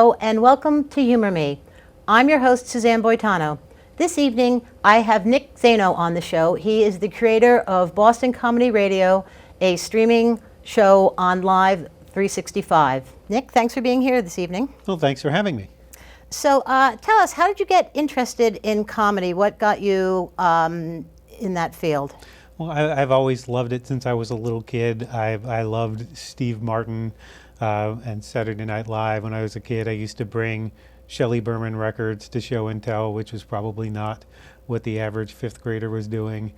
Hello and welcome to Humor Me. I'm your host, Susanne Boitano. This evening, I have Nick Zaino on the show. He is the creator of Boston Comedy Radio, a streaming show on Live 365. Nick, thanks for being here this evening. Well, thanks for having me. So tell us, how did you get interested in comedy? What got you in that field? Well, I've always loved it since I was a little kid. I loved Steve Martin and Saturday Night Live. When I was a kid, I used to bring Shelley Berman records to show and tell, which was probably not what the average fifth grader was doing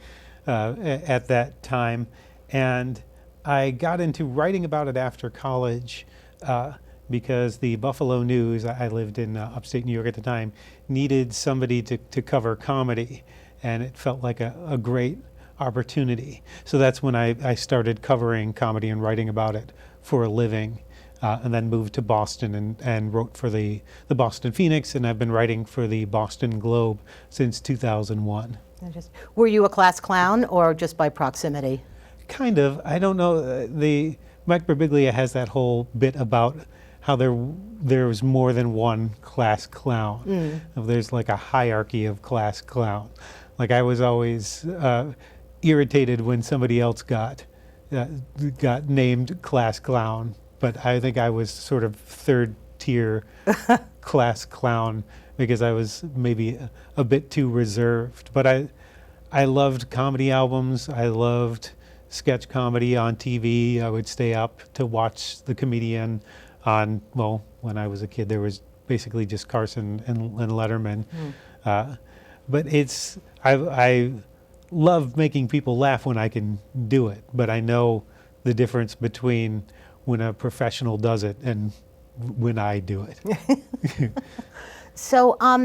at that time. And I got into writing about it after college because the Buffalo News, I lived in upstate New York at the time, needed somebody to cover comedy. And it felt like a great opportunity. So that's when I started covering comedy and writing about it for a living, and then moved to Boston and wrote for the Boston Phoenix, and I've been writing for the Boston Globe since 2001. Were you a class clown or just by proximity? Kind of. I don't know. Mike Birbiglia has that whole bit about how there's more than one class clown. There's like a hierarchy of class clown. Like I was always irritated when somebody else got named class clown, but I think I was sort of third tier class clown because I was maybe a bit too reserved. But I loved comedy albums. I loved sketch comedy on TV. I would stay up to watch the comedian on, well, when I was a kid, there was basically just Carson and Letterman. But I love making people laugh when I can do it, but I know the difference between when a professional does it and when I do it. So how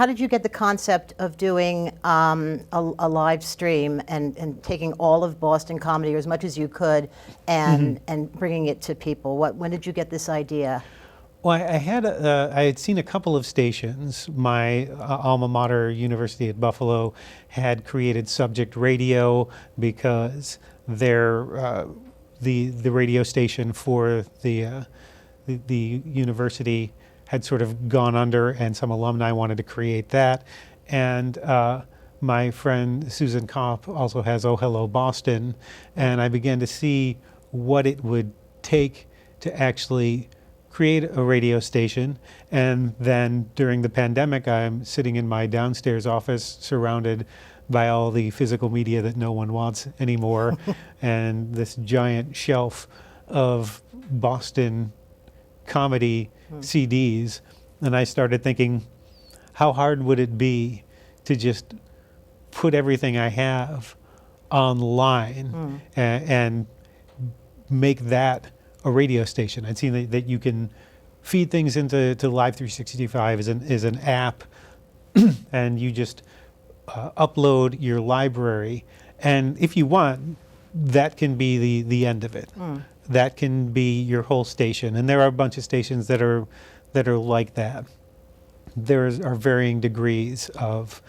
did you get the concept of doing a live stream and taking all of Boston comedy, or as much as you could, and bringing it to people? When did you get this idea? Well, I had seen a couple of stations. My alma mater, University at Buffalo, had created Subject Radio because the radio station for the university had sort of gone under, and some alumni wanted to create that. And my friend Susan Kopp also has Oh Hello Boston, and I began to see what it would take to actually create a radio station. And then during the pandemic, I'm sitting in my downstairs office surrounded by all the physical media that no one wants anymore and this giant shelf of Boston comedy CDs. And I started thinking, how hard would it be to just put everything I have online and make that a radio station? I'd seen that you can feed things into Live 365 as an app, and you just upload your library, and if you want, that can be the end of it. That can be your whole station, and there are a bunch of stations that are like that. There are varying degrees of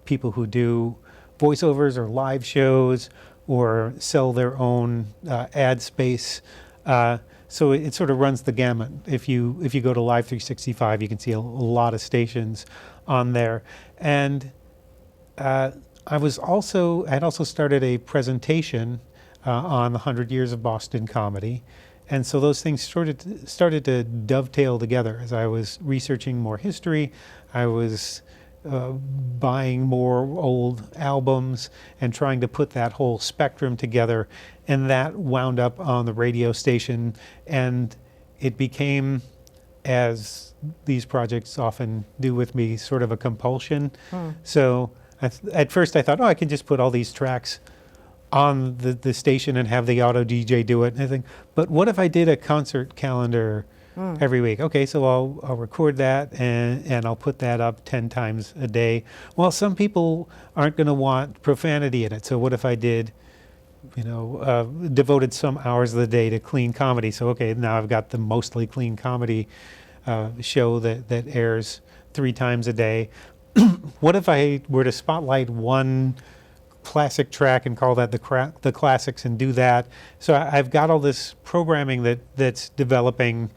people who do voiceovers or live shows or sell their own ad space. So it sort of runs the gamut. If you go to Live 365, you can see a lot of stations on there. And I had also started a presentation on the 100 Years of Boston Comedy. And so those things started to dovetail together. As I was researching more history, I was buying more old albums and trying to put that whole spectrum together, and that wound up on the radio station, and it became, as these projects often do with me, sort of a compulsion. So at first I thought, I can just put all these tracks on the station and have the auto DJ do it, and I think, but what if I did a concert calendar every week? Okay, so I'll record that and I'll put that up 10 times a day. Well, some people aren't going to want profanity in it, so what if I did, devoted some hours of the day to clean comedy? So okay, now I've got the mostly clean comedy show that airs 3 times a day. What if I were to spotlight one classic track and call that the classics and do that? So I've got all this programming that's developing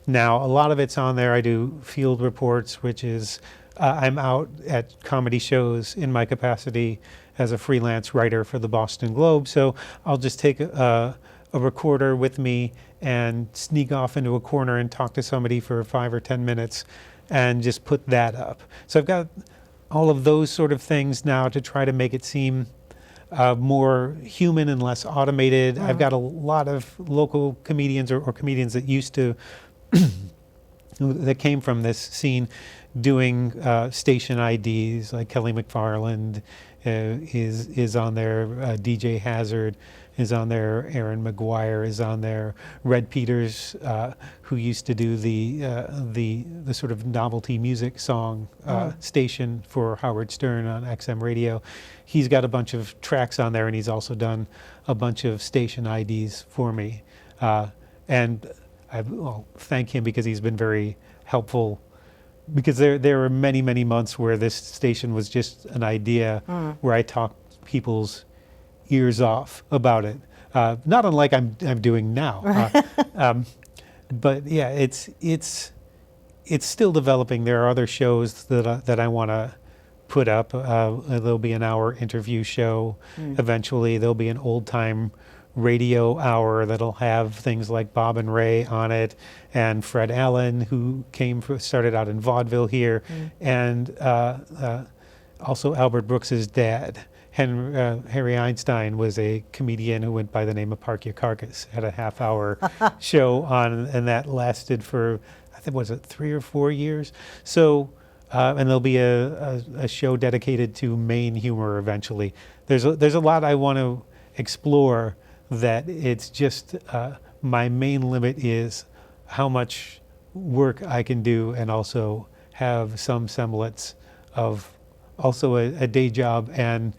Now, a lot of it's on there. I do field reports, which is I'm out at comedy shows in my capacity as a freelance writer for the Boston Globe. So I'll just take a recorder with me and sneak off into a corner and talk to somebody for 5 or 10 minutes and just put that up. So I've got all of those sort of things now to try to make it seem more human and less automated. I've got a lot of local comedians or comedians that used to, that came from this scene, doing station IDs, like Kelly McFarland is on there, DJ Hazard is on there, Aaron McGuire is on there, Red Peters, who used to do the sort of novelty music song station for Howard Stern on XM radio. He's got a bunch of tracks on there, and he's also done a bunch of station IDs for me. And I'll thank him because he's been very helpful, because there were many, many months where this station was just an idea where I talked people's ears off about it. Not unlike I'm doing now. But yeah, it's still developing. There are other shows that I want to put up. There'll be an hour interview show eventually. There'll be an old time radio hour that'll have things like Bob and Ray on it, and Fred Allen, who started out in vaudeville here, and also Albert Brooks's dad. Harry Einstein was a comedian who went by the name of Park Your Carcass, had a half-hour show on, and that lasted for, I think, was it 3 or 4 years? So, and there'll be a show dedicated to Maine humor eventually. There's a lot I want to explore. That it's just my main limit is how much work I can do, and also have some semblance of also a day job and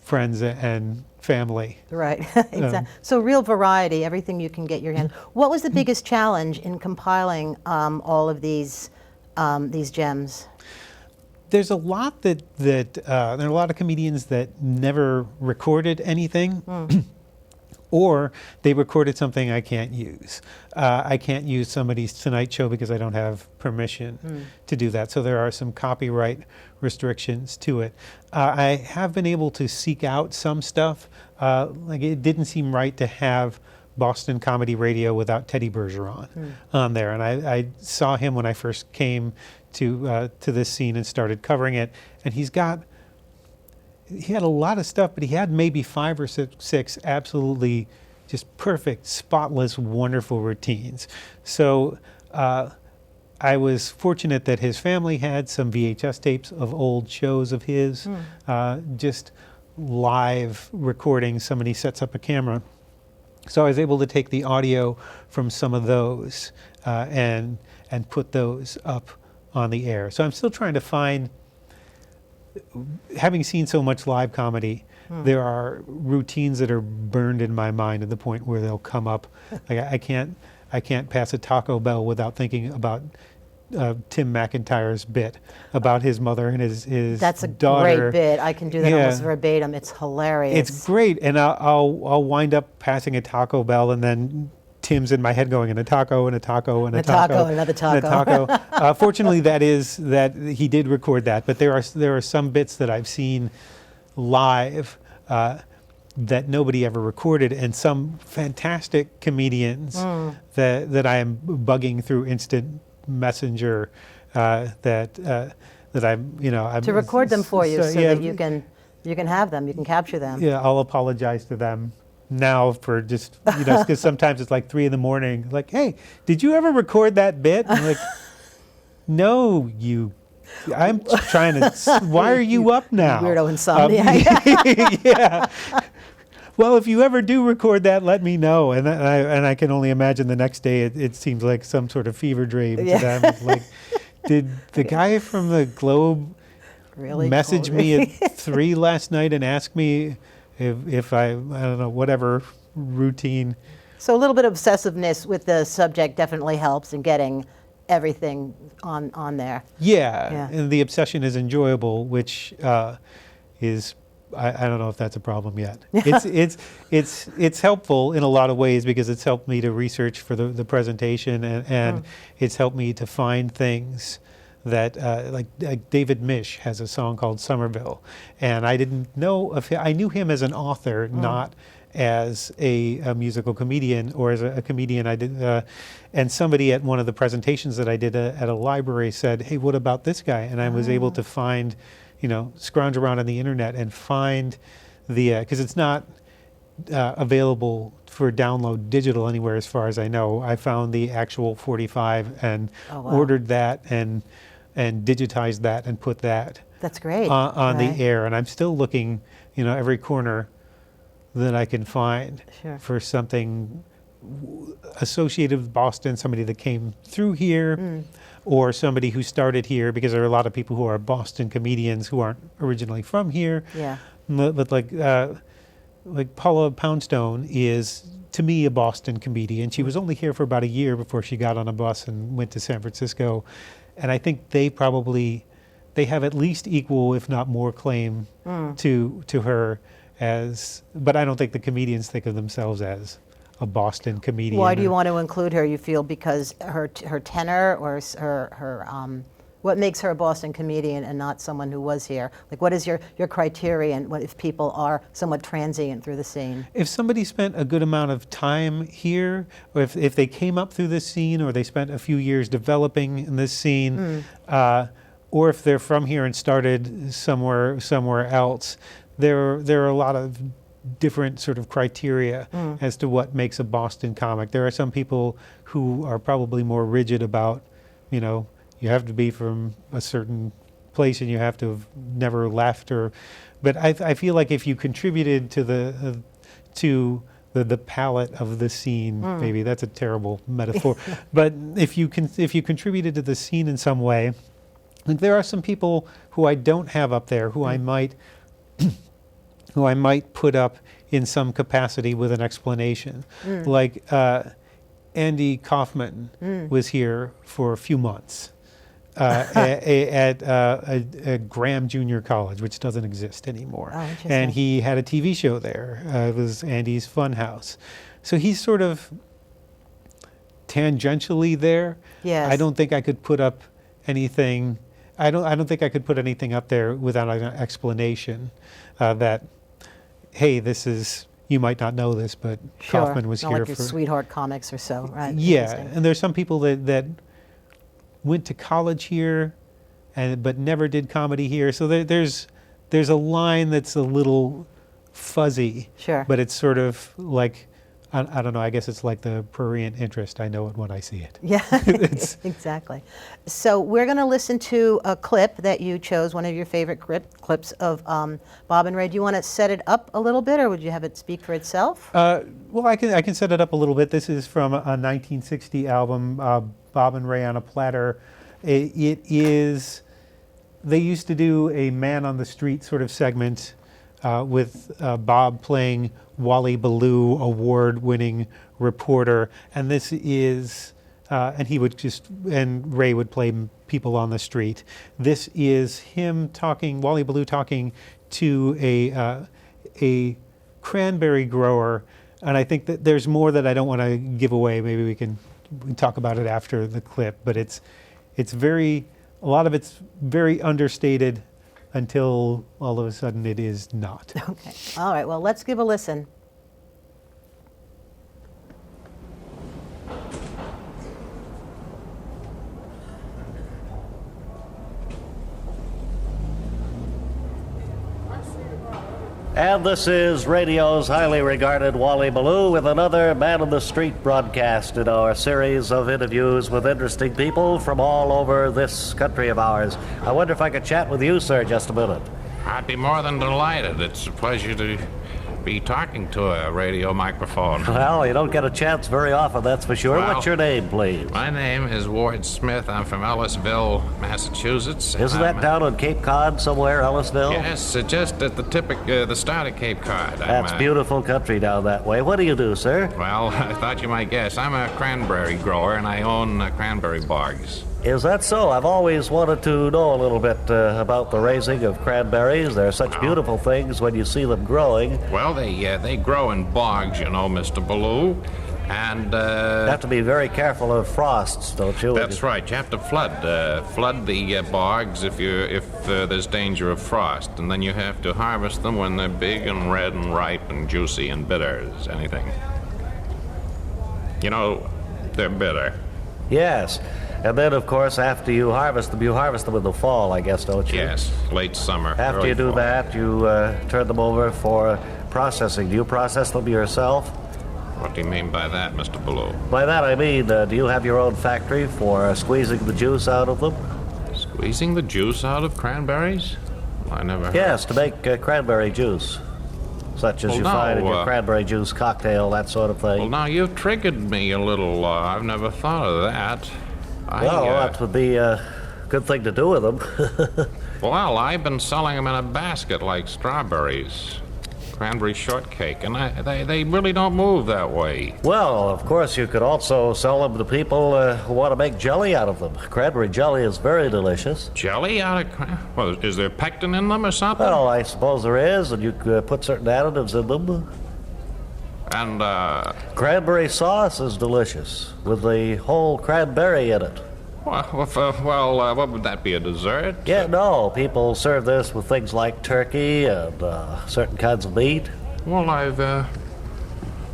friends and family. Right, exactly. So real variety, everything you can get your hands. What was the biggest challenge in compiling all of these gems? There's a lot there are a lot of comedians that never recorded anything. Or they recorded something I can't use. I can't use somebody's Tonight Show because I don't have permission to do that. So there are some copyright restrictions to it. I have been able to seek out some stuff. Like, it didn't seem right to have Boston Comedy Radio without Teddy Bergeron on there. And I saw him when I first came to this scene and started covering it. And he had a lot of stuff, but he had maybe 5 or 6 absolutely just perfect, spotless, wonderful routines. So I was fortunate that his family had some VHS tapes of old shows of his, just live recordings. Somebody sets up a camera. So I was able to take the audio from some of those and put those up on the air. So I'm still trying to find, having seen so much live comedy, there are routines that are burned in my mind to the point where they'll come up. Like, I can't pass a Taco Bell without thinking about Tim McIntyre's bit about his mother and his That's a daughter. great bit. I can do that almost verbatim. It's hilarious. It's great, and I'll wind up passing a Taco Bell, and then Tim's in my head going, and a taco, and a taco, and a taco, and another taco. And a taco. Fortunately, that he did record that, but there are some bits that I've seen live that nobody ever recorded, and some fantastic comedians that I am bugging through instant messenger that I'm, I'm to record them for you, so yeah, that you can have them, you can capture them. Yeah, I'll apologize to them now for just, because sometimes it's like 3 a.m, like, hey, did you ever record that bit? And I'm like, no, I'm trying to, why are you up now? Weirdo insomnia. Yeah. Well, if you ever do record that, let me know. And I can only imagine the next day it seems like some sort of fever dream to them. It's like, did the guy from the Globe really message me at 3 last night and ask me if I don't know, whatever routine. So a little bit of obsessiveness with the subject definitely helps in getting everything on there. Yeah, and the obsession is enjoyable, which is I don't know if that's a problem yet. It's helpful in a lot of ways because it's helped me to research for the presentation, and it's helped me to find things that like David Mish has a song called Somerville, and I didn't know of him. I knew him as an author, not as a musical comedian or as a comedian. I did, and somebody at one of the presentations that I did at a library said, "Hey, what about this guy?" And I was able to find, scrounge around on the internet and find the because it's not available for download digital anywhere as far as I know. I found the actual 45 and ordered that and digitized that and put that That's great. on the air. And I'm still looking, every corner that I can find for something associated with Boston, somebody that came through here or somebody who started here, because there are a lot of people who are Boston comedians who aren't originally from here. Yeah. But like Paula Poundstone is, to me, a Boston comedian. She was only here for about a year before she got on a bus and went to San Francisco. And I think they have at least equal, if not more, claim to her but I don't think the comedians think of themselves as a Boston comedian. Why do you want to include her, you feel, because her tenor or her what makes her a Boston comedian and not someone who was here? Like, what is your criterion if people are somewhat transient through the scene? If somebody spent a good amount of time here, or if they came up through this scene, or they spent a few years developing in this scene, or if they're from here and started somewhere else, there are a lot of different sort of criteria as to what makes a Boston comic. There are some people who are probably more rigid about, you have to be from a certain place and you have to have never left, but I feel like if you contributed to the palette of the scene, maybe that's a terrible metaphor, but if you contributed to the scene in some way, like there are some people who I don't have up there who I might put up in some capacity with an explanation. Like Andy Kaufman was here for a few months at Graham Junior College, which doesn't exist anymore. Oh, interesting. And he had a TV show there. It was Andy's Funhouse. So he's sort of tangentially there. Yes. I don't think I could put up anything. I don't think I could put anything up there without an explanation that, hey, this is, you might not know this, but Kaufman was not here like your for Sweetheart Comics or so, right? Yeah, Interesting. and there's some people that went to college here, but never did comedy here. So there's a line that's a little fuzzy. Sure. But it's sort of like, I don't know, I guess it's like the prurient interest. I know it when I see it. Yeah, exactly. So we're going to listen to a clip that you chose, one of your favorite clips of Bob and Ray. Do you want to set it up a little bit, or would you have it speak for itself? Well, I can set it up a little bit. This is from a 1960 album, Bob and Ray on a Platter. It is, they used to do a man on the street sort of segment with Bob playing Wally Ballou, award-winning reporter, and this is, and Ray would play people on the street. This is him talking, Wally Ballou talking to a cranberry grower, and I think that there's more that I don't want to give away. Maybe we can talk about it after the clip, but it's very, a lot of it's very understated until all of a sudden it is not. Okay. All right. Well, let's give a listen. And this is radio's highly regarded Wally Ballou with another Man on the Street broadcast in our series of interviews with interesting people from all over this country of ours. I wonder if I could chat with you, sir, just a minute. I'd be more than delighted. It's a pleasure to be talking to a radio microphone. Well, you don't get a chance very often, that's for sure. Well, what's your name, please? My name is Ward Smith. I'm from Ellisville, Massachusetts. Isn't that down on Cape Cod somewhere, Ellisville? Yes, just at the start of Cape Cod. That's beautiful country down that way. What do you do, sir? Well, I thought you might guess. I'm a cranberry grower, and I own cranberry bogs. Is that so? I've always wanted to know a little bit about the raising of cranberries. They're such beautiful things when you see them growing. Well, they grow in bogs, you know, Mr. Baloo. And, You have to be very careful of frosts, don't you? that's right. You have to flood the bogs if there's danger of frost, and then you have to harvest them when they're big and red and ripe and juicy and bitter as anything. You know, they're bitter. Yes. And then, of course, after you harvest them in the fall, I guess, don't you? Yes, late summer. After early you do fall. that, you turn them over for processing. Do you process them yourself? What do you mean by that, Mr. Baloo? By that I mean, do you have your own factory for squeezing the juice out of them? Squeezing the juice out of cranberries? I never heard. Yes, to make cranberry juice, such as Well, you no, find in your cranberry juice cocktail, that sort of thing. Well, now you've triggered me a little. I've never thought of that. Well, that would be a good thing to do with them. Well, I've been selling them in a basket like strawberries, cranberry shortcake, and they really don't move that way. Well, of course, you could also sell them to people who want to make jelly out of them. Cranberry jelly is very delicious. Jelly out of well, is there pectin in them or something? Well, I suppose there is, and you could put certain additives in them. And Cranberry sauce is delicious, with the whole cranberry in it. what would that be, a dessert? Yeah, no, people serve this with things like turkey and certain kinds of meat. Well,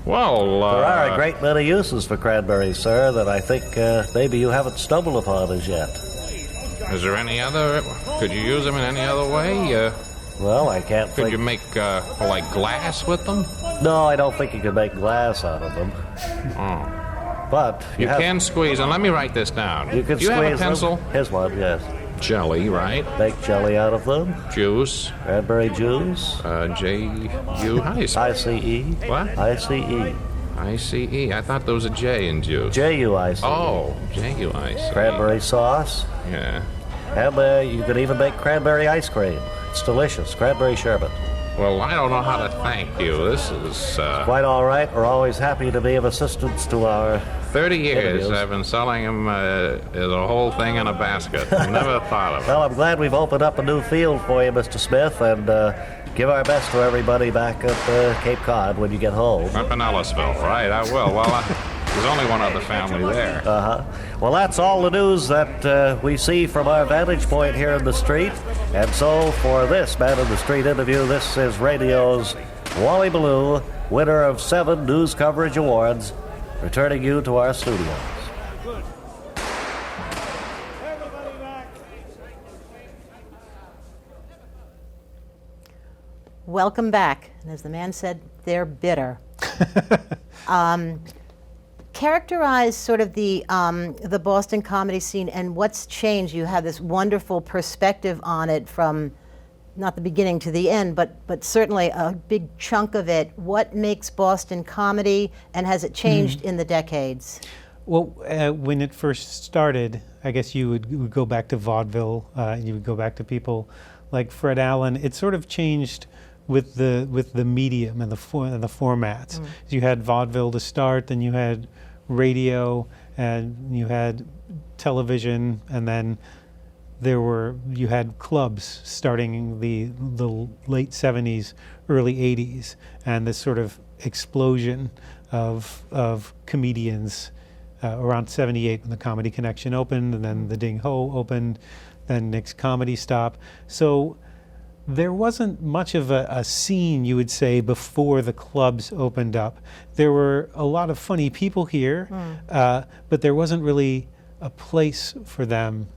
There are a great many uses for cranberries, sir, that I think maybe you haven't stumbled upon as yet. Is there any other? Could you use them in any other way? Well, I can't Could think... you make like glass with them? No, I don't think you can make glass out of them. Oh. But You can squeeze, and let me write this down. You can Do you have a squeeze pencil? them. Here's one, yes. Jelly, right? Make jelly out of them. Juice. Cranberry juice. J-U. How do you spell? I-C-E. What? I-C-E. I-C-E. I thought there was a J in juice. J-U-I-C. Oh, J-U-I-C. Cranberry sauce. Yeah. And you can even make cranberry ice cream. It's delicious. Cranberry sherbet. Well, I don't know how to thank you. This is, Quite all right. We're always happy to be of assistance to our... 30 years Interviews. I've been selling them as a whole thing in a basket. Never thought of it. Well, I'm glad we've opened up a new field for you, Mr. Smith, and give our best to everybody back at Cape Cod when you get home. Up in Ellisville, right? I will. Well, there's only one other family there. Well, that's all the news that we see from our vantage point here in the street. And so for this Man in the Street interview, this is radio's Wally Ballou, winner of 7 News Coverage Awards, returning you to our studios. Welcome back. And as the man said, they're bitter. Characterize sort of the Boston comedy scene and what's changed. You have this wonderful perspective on it from not the beginning to the end, but certainly a big chunk of it. What makes Boston comedy, and has it changed in the decades? Well, when it first started, I guess you would go back to vaudeville. You would go back to people like Fred Allen. It sort of changed with the medium and the formats. You had vaudeville to start, then you had radio, and you had television, and then you had clubs starting in the late 70s, early 80s, and this sort of explosion of comedians around 78 when the Comedy Connection opened, and then the Ding Ho opened, then Nick's Comedy Stop. So there wasn't much of a scene, you would say, before the clubs opened up. There were a lot of funny people here, but there wasn't really a place for them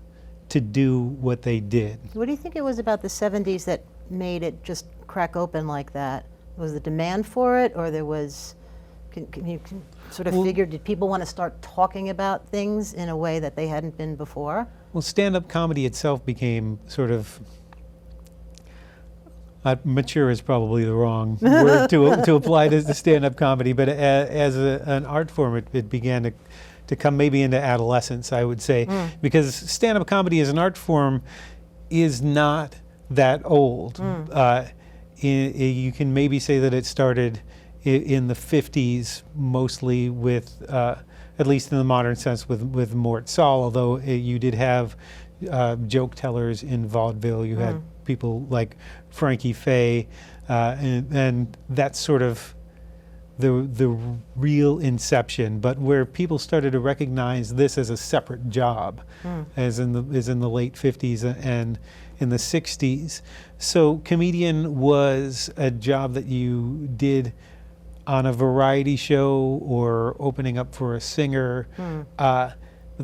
to do what they did. What do you think it was about the 70s that made it just crack open like that? Was the demand for it, or there was, can you sort of figure, did people want to start talking about things in a way that they hadn't been before? Well, stand-up comedy itself became sort of, mature is probably the wrong word to apply to stand-up comedy, but as an art form, it began to come maybe into adolescence, I would say, because stand-up comedy as an art form is not that old. You can maybe say that it started in the 50s, mostly with at least in the modern sense with Mort Saul, although you did have joke tellers in vaudeville. You had people like Frankie Faye, and that's sort of the real inception, but where people started to recognize this as a separate job, as in the late 50s and in the 60s. So comedian was a job that you did on a variety show or opening up for a singer. But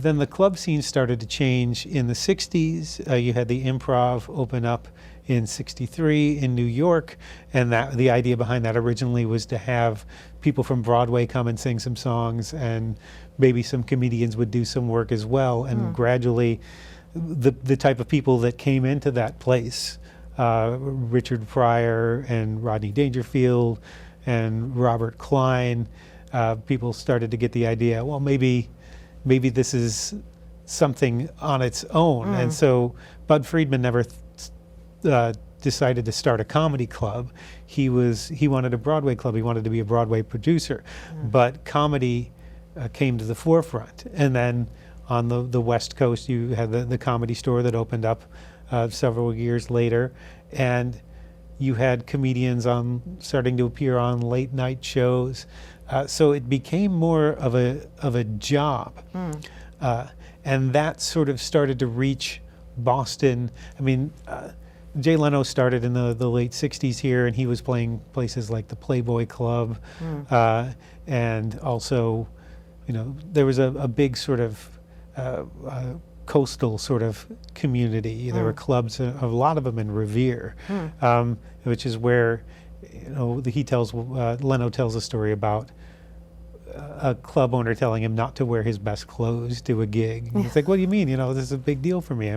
then the club scene started to change in the 60s. You had the Improv open up in 63 in New York, and that the idea behind that originally was to have people from Broadway come and sing some songs, and maybe some comedians would do some work as well. And gradually the type of people that came into that place, Richard Pryor and Rodney Dangerfield and Robert Klein, people started to get the idea, well, maybe this is something on its own. And so Bud Friedman never decided to start a comedy club. He wanted a Broadway club. He wanted to be a Broadway producer. But comedy came to the forefront. And then on the West Coast, you had the Comedy Store that opened up several years later. And you had comedians starting to appear on late night shows. So it became more of a job. And that sort of started to reach Boston. I mean, Jay Leno started in the late 60s here, and he was playing places like the Playboy Club. And also, there was a big sort of coastal sort of community. There were clubs, a lot of them in Revere, which is where, Leno tells a story about a club owner telling him not to wear his best clothes to a gig. And he's like, what do you mean? This is a big deal for me.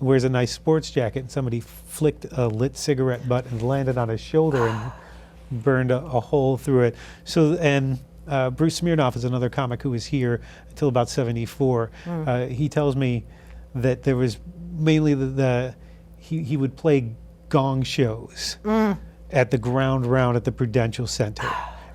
Wears a nice sports jacket, and somebody flicked a lit cigarette butt and landed on his shoulder and burned a hole through it. So, and Bruce Smirnoff is another comic who was here until about 74. He tells me that there was mainly he would play gong shows at the ground round at the Prudential Center.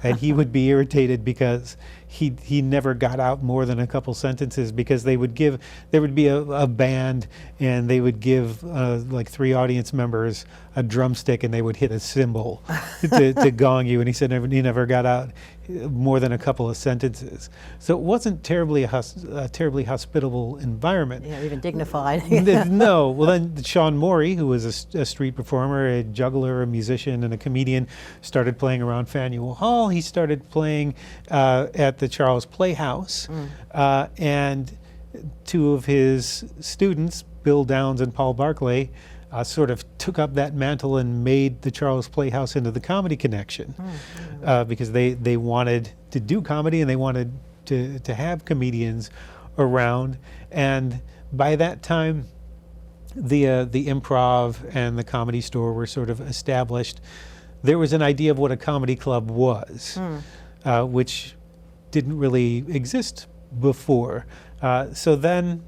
And he would be irritated because he never got out more than a couple sentences, because there would be a band, and they would give like 3 audience members a drumstick, and they would hit a cymbal to gong you. And he said he never got out more than a couple of sentences. So it wasn't a terribly hospitable environment. Yeah, even dignified. No. Well, then Sean Morey, who was a street performer, a juggler, a musician, and a comedian, started playing around Faneuil Hall. He started playing at the Charles Playhouse, and 2 of his students, Bill Downs and Paul Barclay, sort of took up that mantle and made the Charles Playhouse into the Comedy Connection, because they wanted to do comedy, and they wanted to have comedians around. And by that time, the Improv and the Comedy Store were sort of established. There was an idea of what a comedy club was, which didn't really exist before. So then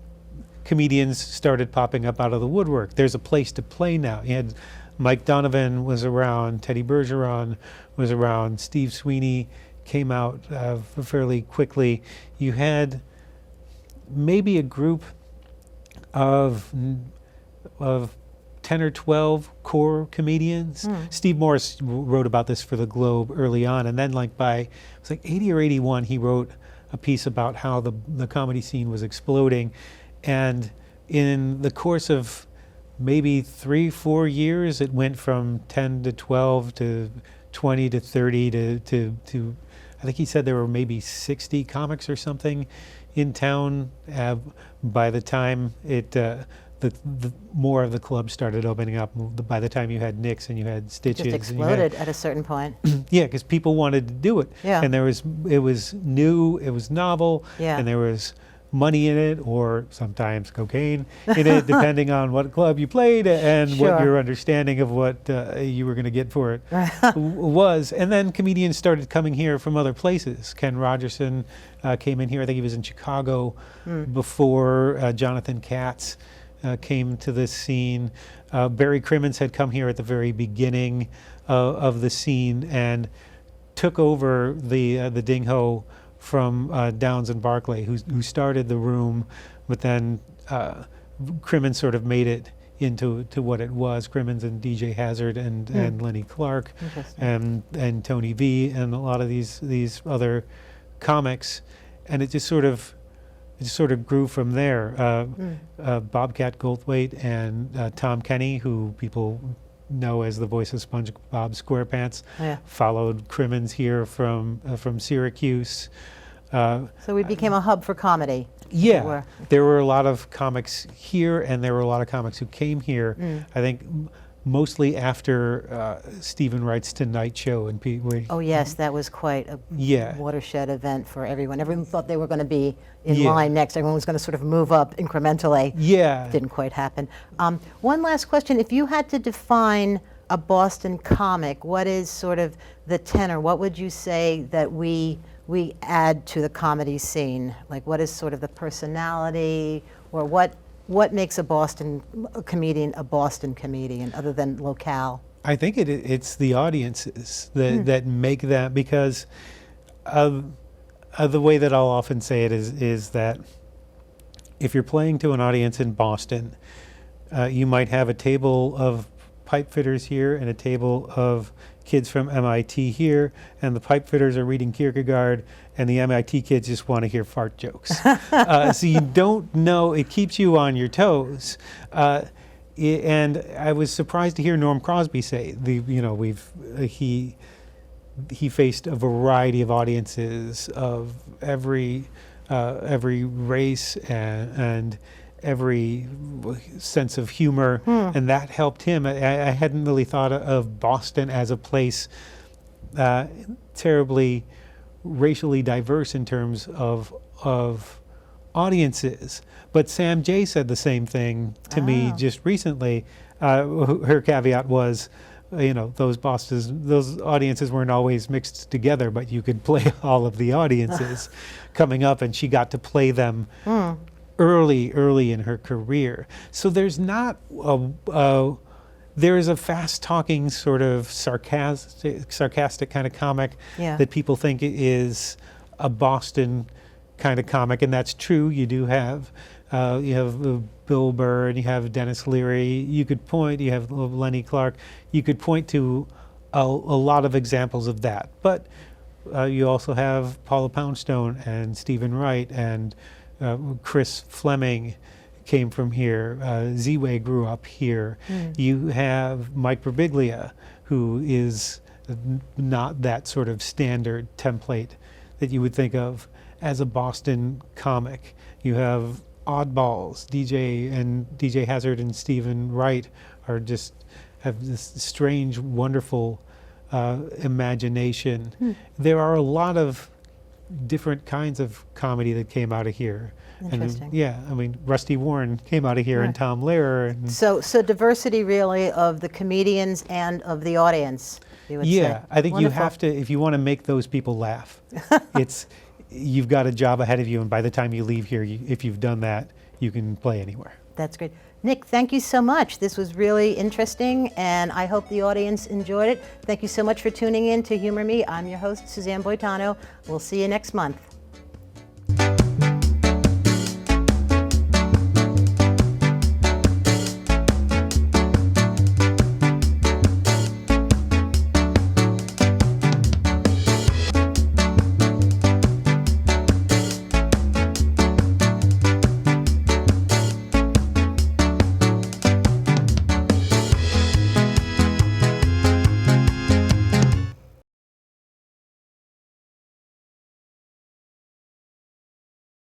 comedians started popping up out of the woodwork. There's a place to play now. You had Mike Donovan was around, Teddy Bergeron was around, Steve Sweeney came out fairly quickly. You had maybe a group of 10 or 12 core comedians. Steve Morris wrote about this for the Globe early on, and then it was like 80 or 81, he wrote a piece about how the comedy scene was exploding. And in the course of maybe 3-4 years, it went from 10 to 12 to 20 to 30 to I think he said there were maybe 60 comics or something in town. By the time the more of the clubs started opening up, by the time you had Nick's and you had Stitches, Just exploded at a certain point. Yeah, because people wanted to do it. Yeah. And it was new, it was novel, Yeah. and there was money in it, or sometimes cocaine in it, depending on what club you played and Sure. what your understanding of what you were going to get for it was. And then comedians started coming here from other places. Ken Rogerson came in here. I think he was in Chicago before Jonathan Katz came to this scene. Barry Crimmins had come here at the very beginning of the scene and took over the Ding Ho from Downs and Barclay, who started the room, but then Crimmins sort of made it into what it was. Crimmins and DJ Hazard and Lenny Clark and Tony V and a lot of these other comics, and it just sort of grew from there. Bobcat Goldthwait and Tom Kenny, who people know as the voice of SpongeBob SquarePants, followed Crimmins here from Syracuse. So we became a hub for comedy. Yeah, there were a lot of comics here, and there were a lot of comics who came here. I think mostly after Stephen Wright's Tonight Show, and oh yes, that was quite a watershed event for everyone. Everyone thought they were going to be in line next. Everyone was going to sort of move up incrementally. Yeah, didn't quite happen. One last question: if you had to define a Boston comic, what is sort of the tenor? What would you say that we add to the comedy scene? Like, what is sort of the personality, or what makes a Boston comedian other than locale? I think it's the audiences that make that, because of the way that I'll often say it is that if you're playing to an audience in Boston, you might have a table of pipe fitters here and a table of kids from MIT here, and the pipe fitters are reading Kierkegaard, and the MIT kids just want to hear fart jokes. So you don't know, it keeps you on your toes. And I was surprised to hear Norm Crosby say, he faced a variety of audiences of every race and every sense of humor, and that helped him. I hadn't really thought of Boston as a place terribly racially diverse in terms of audiences. But Sam Jay said the same thing to me just recently. Her caveat was, those audiences weren't always mixed together, but you could play all of the audiences coming up, and she got to play them early in her career. So there's not there is a fast-talking, sort of sarcastic kind of comic that people think is a Boston kind of comic, and that's true. You do have Bill Burr, and you have Dennis Leary. You have Lenny Clark. You could point to a lot of examples of that. But you also have Paula Poundstone and Stephen Wright and Chris Fleming came from here. Z-Way grew up here. You have Mike Birbiglia, who is not that sort of standard template that you would think of as a Boston comic. You have oddballs. DJ Hazard and Stephen Wright have this strange, wonderful imagination. There are a lot of different kinds of comedy that came out of here. Interesting. And Rusty Warren came out of here, and Tom Lehrer. And so diversity really of the comedians and of the audience, you would say. I think Wonderful. you have to, if you want to make those people laugh, you've got a job ahead of you, and by the time you leave here, if you've done that, you can play anywhere. That's great. Nick, thank you so much. This was really interesting, and I hope the audience enjoyed it. Thank you so much for tuning in to Humor Me. I'm your host, Susanne Boitano. We'll see you next month.